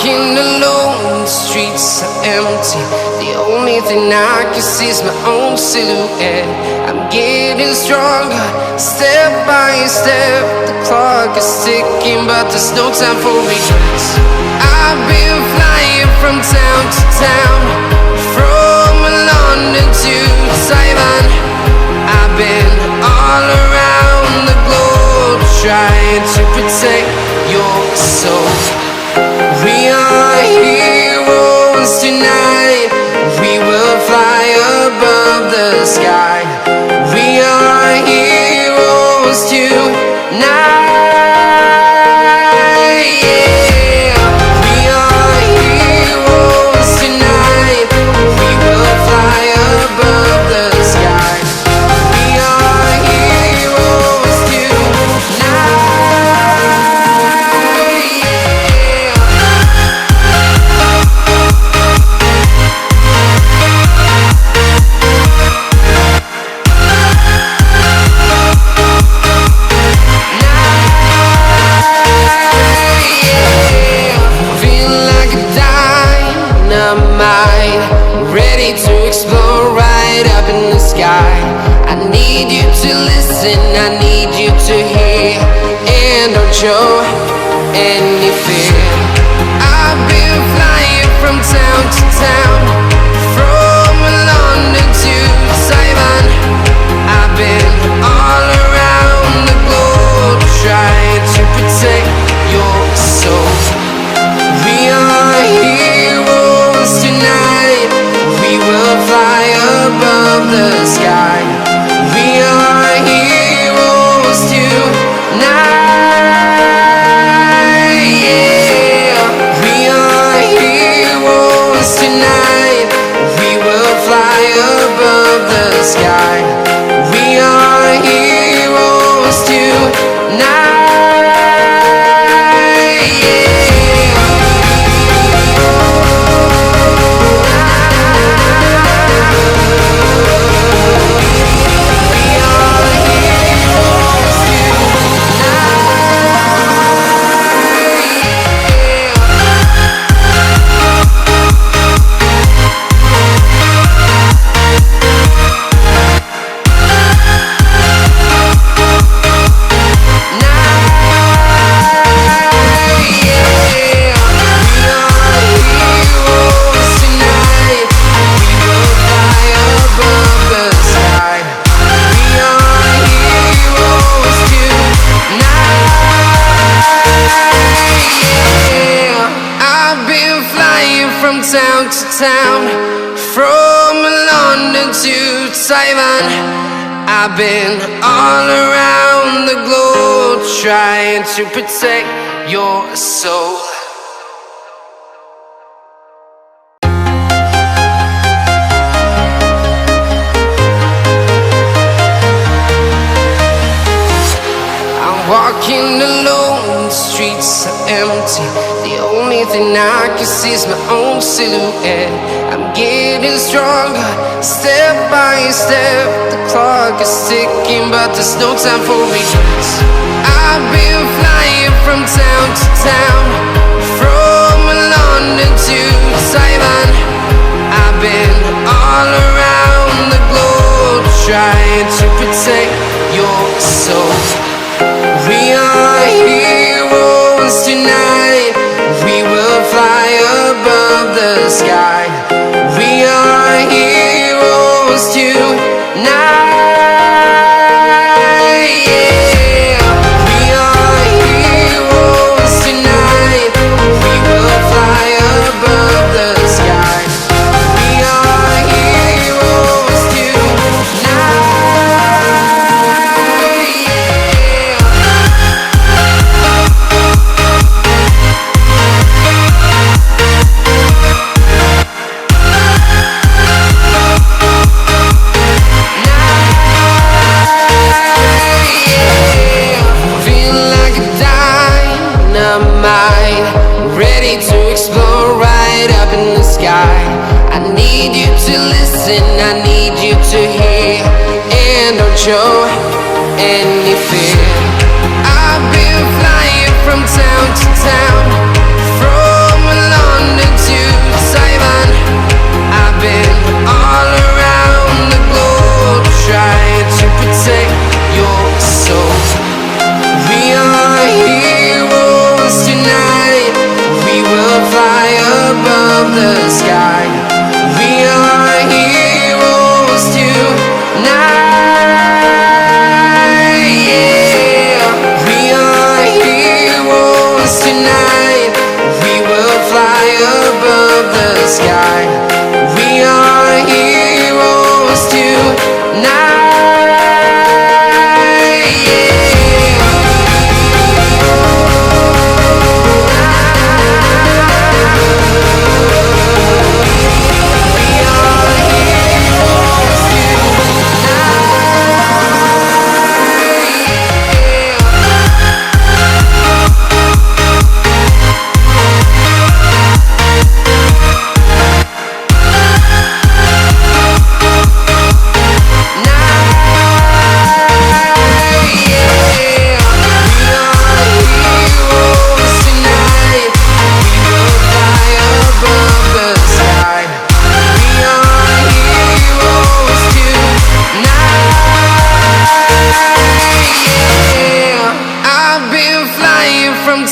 walking alone, the streets are empty. The only thing I can see is my own silhouette. I'm getting stronger, step by step. The clock is ticking, but there's no time for regrets. I've been flying from town to town, from London to Taiwan. I've been all around the globe, trying to protect your soul. We are heroes tonight. We will fly above the sky. We are heroes tonight. Yeah. We are heroes tonight. We will fly above the sky. We are heroes tonight. Ready to explore right up in the sky. I need you to listen, I need you to hear, and don't show any fear. I've been flying from town to town, from London to Taiwan. I've been all around the globe, trying to protect your soul. We are heroes tonight. We will fly above the sky. We are heroes tonight. Yeah. We are heroes tonight. We will fly above the sky. We are heroes tonight. Town to town, from London to Taiwan. I've been all around the globe, trying to protect your soul. I'm walking alone, the streets are empty. The only thing I can see is my own silhouette. I'm getting stronger, step by step. The clock is ticking, but there's no time for regrets. I've been flying from town to town, from London to Taiwan. I've been all around the globe, trying to protect your soul. We are heroes tonight. We will fly above the sky. We are heroes tonight. Yeah. We are heroes tonight. We will fly above the sky. We are heroes tonight. Ready to explore right up in the sky. I need you to listen, I need you to hear, and don't show any fear. I've been flying from town to town, from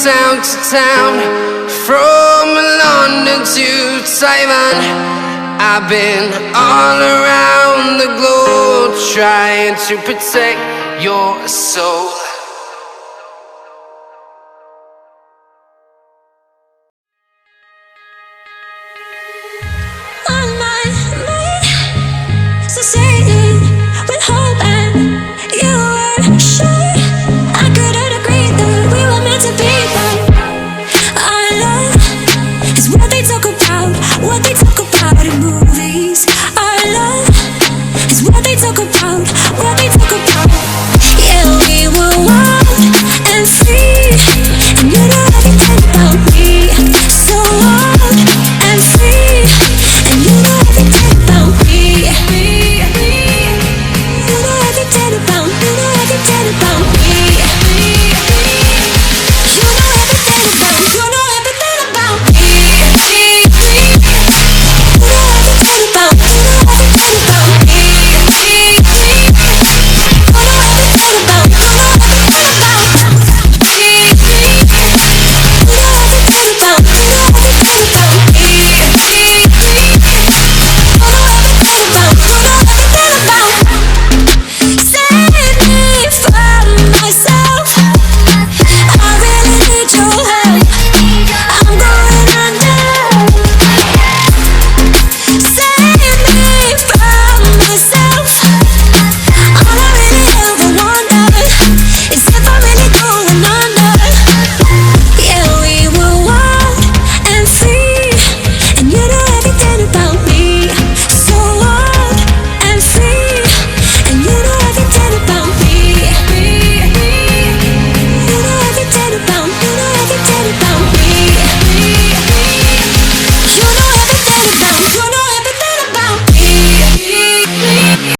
town to town, from London to Taiwan. I've been all around the globe trying to protect your soul.